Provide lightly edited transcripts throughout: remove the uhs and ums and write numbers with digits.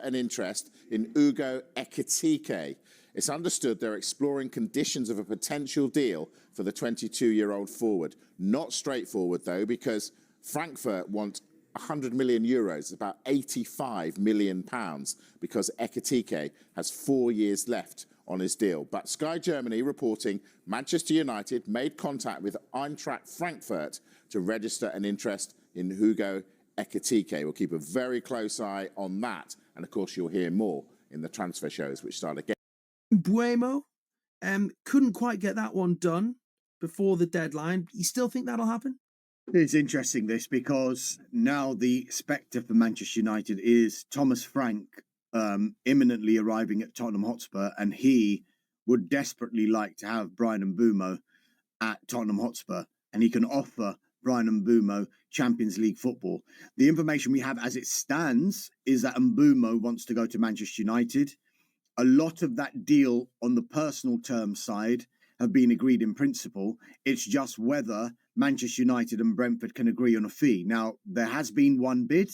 An interest in Ekitike. It's understood they're exploring conditions of a potential deal for the 22-year-old forward. Not straightforward, though, because Frankfurt want 100 million euros, about 85 million pounds, because Ekitike has 4 years left on his deal. But Sky Germany reporting Manchester United made contact with Eintracht Frankfurt to register an interest in Ekitike. We'll keep a very close eye on that. And of course, you'll hear more in the transfer shows, which start again. Mbeumo couldn't quite get that one done before the deadline. You still think that'll happen? It's interesting, this, because now the spectre for Manchester United is Thomas Frank imminently arriving at Tottenham Hotspur, and he would desperately like to have BryanMbeumo at Tottenham Hotspur, and he can offer BryanMbeumo Champions League football. The information we have as it stands is that Mbeumo wants to go to Manchester United. A lot of that deal on the personal terms side have been agreed in principle. It's just whether Manchester United and Brentford can agree on a fee. Now, there has been one bid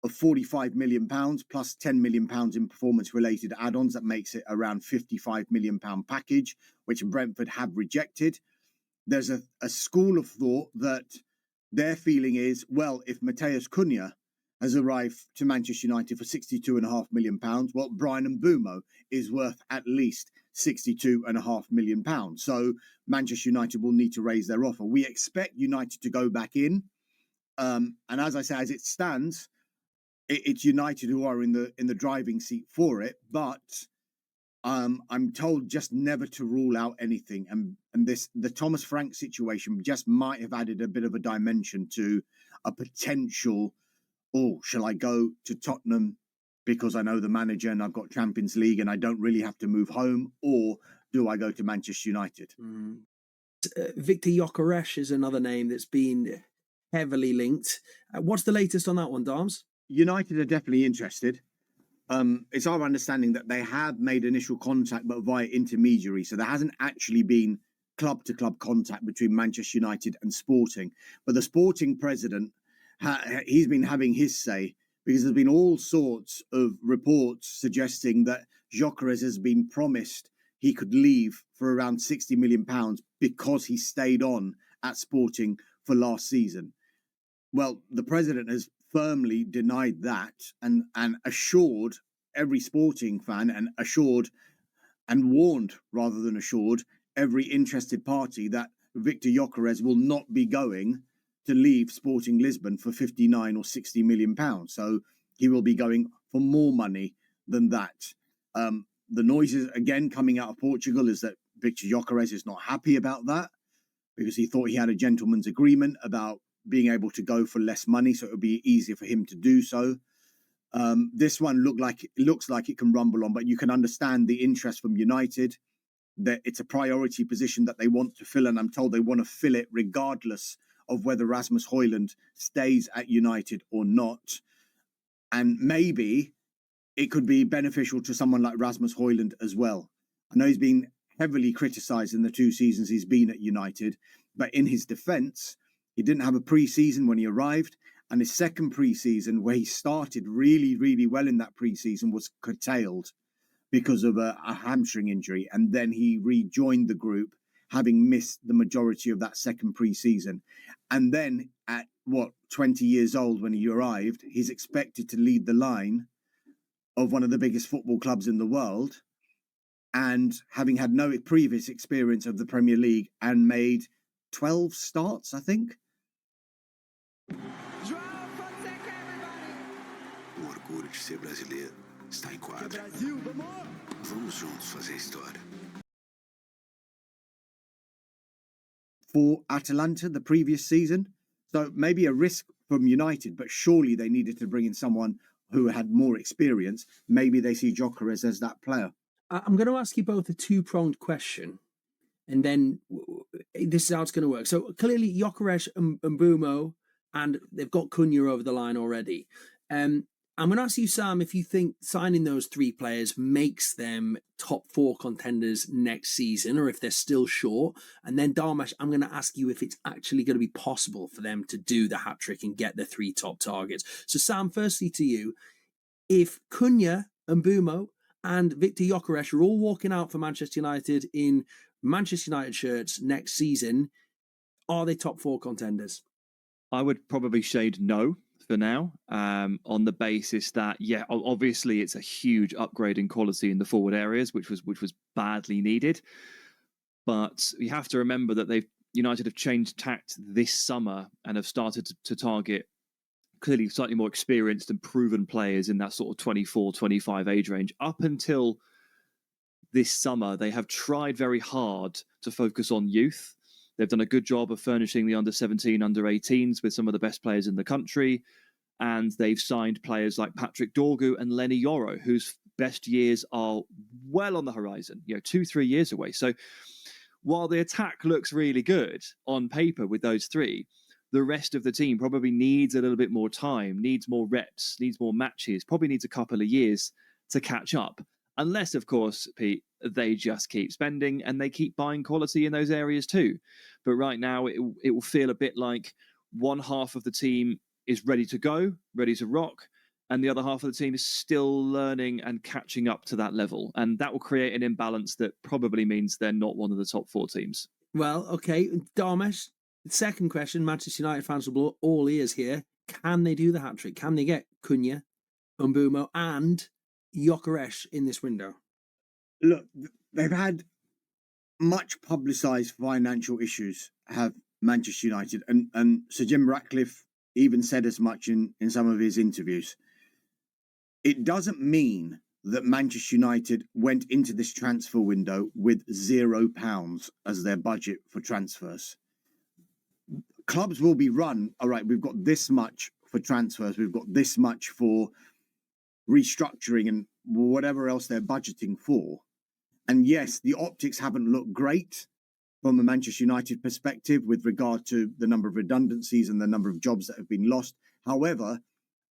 of £45 million plus £10 million in performance-related add-ons. That makes it around £55 million package, which Brentford have rejected. There's a school of thought that their feeling is, well, if Matheus Cunha has arrived to Manchester United for £62.5 million, well, BryanMbeumo is worth at least £62.5 million. So Manchester United will need to raise their offer. We expect United to go back in. And as I say, as it stands, it's United who are in the driving seat for it. But I'm told just never to rule out anything. And the Thomas Frank situation just might have added a bit of a dimension to a potential, shall I go to Tottenham because I know the manager and I've got Champions League and I don't really have to move home, or do I go to Manchester United? Victor Gyökeres is another name that's been heavily linked. What's the latest on that one, Darms? United are definitely interested. It's our understanding that they have made initial contact, but via intermediary. So there hasn't actually been club-to-club contact between Manchester United and Sporting. But the Sporting president, he's been having his say, because there's been all sorts of reports suggesting that Gyökeres has been promised he could leave for around £60 million because he stayed on at Sporting for last season. Well, the president has firmly denied that and assured every Sporting fan and warned rather than assured every interested party that Victor Gyökeres will not be going to leave Sporting Lisbon for 59 or 60 million pounds. So he will be going for more money than that. The noises again coming out of Portugal is that Victor Gyökeres is not happy about that, because he thought he had a gentleman's agreement about being able to go for less money, so it would be easier for him to do so. This one looks like it can rumble on, but you can understand the interest from United, that it's a priority position that they want to fill, and I'm told they want to fill it regardless of whether Rasmus Højlund stays at United or not. And maybe it could be beneficial to someone like Rasmus Højlund as well. I know he's been heavily criticised in the 2 seasons he's been at United, but in his defence, he didn't have a pre-season when he arrived, and his second pre-season, where he started really, really well in that pre-season, was curtailed because of a hamstring injury, and then he rejoined the group, having missed the majority of that second pre-season. And then at, 20 years old when he arrived, he's expected to lead the line of one of the biggest football clubs in the world, and having had no previous experience of the Premier League and made 12 starts, I think. O orgulho de ser brasileiro está em quadra. Vamos juntos fazer história. For Atalanta the previous season. So maybe a risk from United, but surely they needed to bring in someone who had more experience. Maybe they see Gyökeres as that player. I'm going to ask you both a two-pronged question, and then this is how it's going to work. So clearly Gyökeres and Mbeumo, and they've got Cunha over the line already. I'm going to ask you, Sam, if you think signing those 3 players makes them top 4 contenders next season, or if they're still short. And then, Darmash, I'm going to ask you if it's actually going to be possible for them to do the hat-trick and get the 3 top targets. So, Sam, firstly to you, if Cunha, Mbeumo, and Victor Gyökeres are all walking out for Manchester United in Manchester United shirts next season, are they top 4 contenders? I would probably shade no for now, on the basis that, yeah, obviously it's a huge upgrade in quality in the forward areas, which was badly needed. But you have to remember that United have changed tact this summer and have started to target clearly slightly more experienced and proven players in that sort of 24, 25 age range. Up until this summer, they have tried very hard to focus on youth. They've done a good job of furnishing the under-17, under-18s with some of the best players in the country. And they've signed players like Patrick Dorgu and Lenny Yoro, whose best years are well on the horizon, 2-3 years away. So while the attack looks really good on paper with those three, the rest of the team probably needs a little bit more time, needs more reps, needs more matches, probably needs a couple of years to catch up. Unless, of course, Pete, they just keep spending and they keep buying quality in those areas too. But right now, it will feel a bit like one half of the team is ready to go, ready to rock, and the other half of the team is still learning and catching up to that level. And that will create an imbalance that probably means they're not one of the top 4 teams. Well, okay, Darmesh, second question, Manchester United fans will blow all ears here. Can they do the hat-trick? Can they get Cunha, Mbeumo and Gyökeres in this window? Look, they've had much publicised financial issues, have Manchester United, and Sir Jim Ratcliffe even said as much in some of his interviews. It doesn't mean that Manchester United went into this transfer window with £0 as their budget for transfers. Clubs will be run, all right, we've got this much for transfers, we've got this much for restructuring and whatever else they're budgeting for. And yes, the optics haven't looked great from a Manchester United perspective with regard to the number of redundancies and the number of jobs that have been lost. However,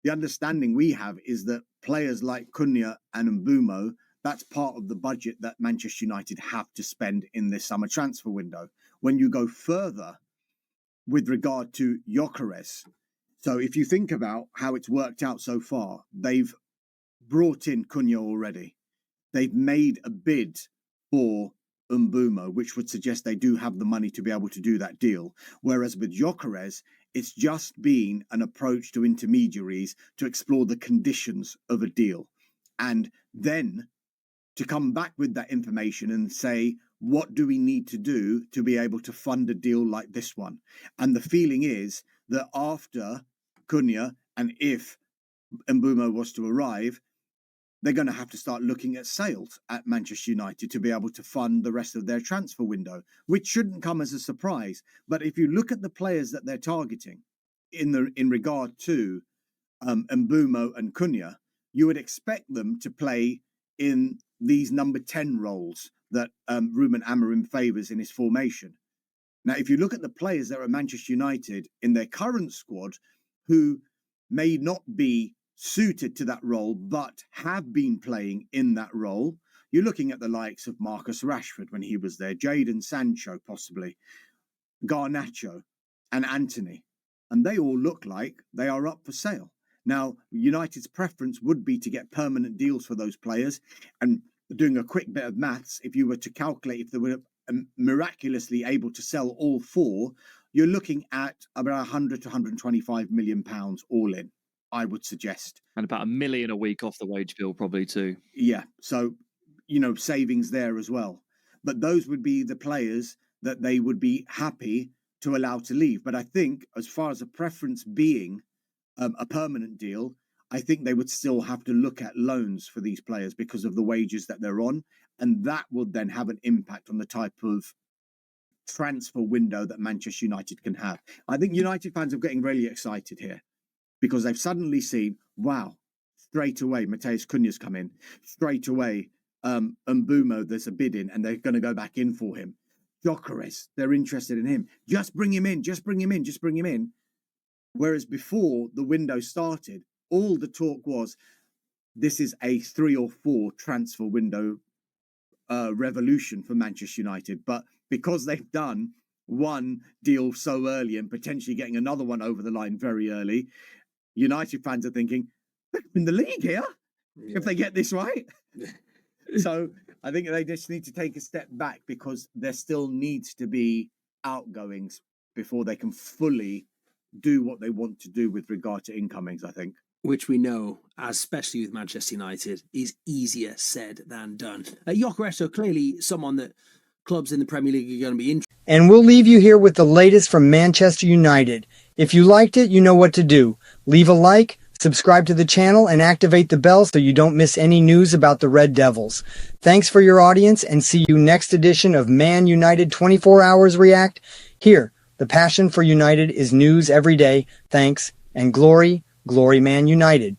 the understanding we have is that players like Cunha and Mbeumo, that's part of the budget that Manchester United have to spend in this summer transfer window. When you go further with regard to Gyökeres, so if you think about how it's worked out so far, they've brought in Cunha already. They've made a bid for Mbeumo, which would suggest they do have the money to be able to do that deal. Whereas with Gyökeres, it's just been an approach to intermediaries to explore the conditions of a deal. And then to come back with that information and say, what do we need to do to be able to fund a deal like this one? And the feeling is that after Cunha, and if Mbeumo was to arrive, they're going to have to start looking at sales at Manchester United to be able to fund the rest of their transfer window, which shouldn't come as a surprise. But if you look at the players that they're targeting in regard to Mbeumo and Cunha, you would expect them to play in these number 10 roles that Ruben Amorim favours in his formation. Now, if you look at the players that are at Manchester United in their current squad, who may not be suited to that role, but have been playing in that role, you're looking at the likes of Marcus Rashford when he was there, Jadon Sancho possibly, Garnacho and Anthony. And they all look like they are up for sale. Now, United's preference would be to get permanent deals for those players. And doing a quick bit of maths, if you were to calculate if they were miraculously able to sell all 4, you're looking at about 100 to 125 million pounds all in, I would suggest. And about $1 million a week off the wage bill, probably too. Yeah. So, savings there as well. But those would be the players that they would be happy to allow to leave. But I think as far as a preference being a permanent deal, I think they would still have to look at loans for these players because of the wages that they're on. And that will then have an impact on the type of transfer window that Manchester United can have. I think United fans are getting really excited here because they've suddenly seen, wow, straight away, Mateus Cunha's come in. Straight away, Mbeumo, there's a bid in and they're going to go back in for him. Gyokeres, they're interested in him. Just bring him in, just bring him in, just bring him in. Whereas before the window started, all the talk was, this is a 3 or 4 transfer window revolution for Manchester United. But because they've done one deal so early and potentially getting another one over the line very early, United fans are thinking, they're in the league here. if they get this right. So I think they just need to take a step back, because there still needs to be outgoings before they can fully do what they want to do with regard to incomings, I think. Which we know, especially with Manchester United, is easier said than done. Gyökeres, so clearly someone that clubs in the Premier League are going to be interested. And we'll leave you here with the latest from Manchester United. If you liked it, you know what to do. Leave a like, subscribe to the channel, and activate the bell so you don't miss any news about the Red Devils. Thanks for your audience, and see you next edition of Man United 24 Hours React. Here, the passion for United is news every day. Thanks, and glory, glory Man United.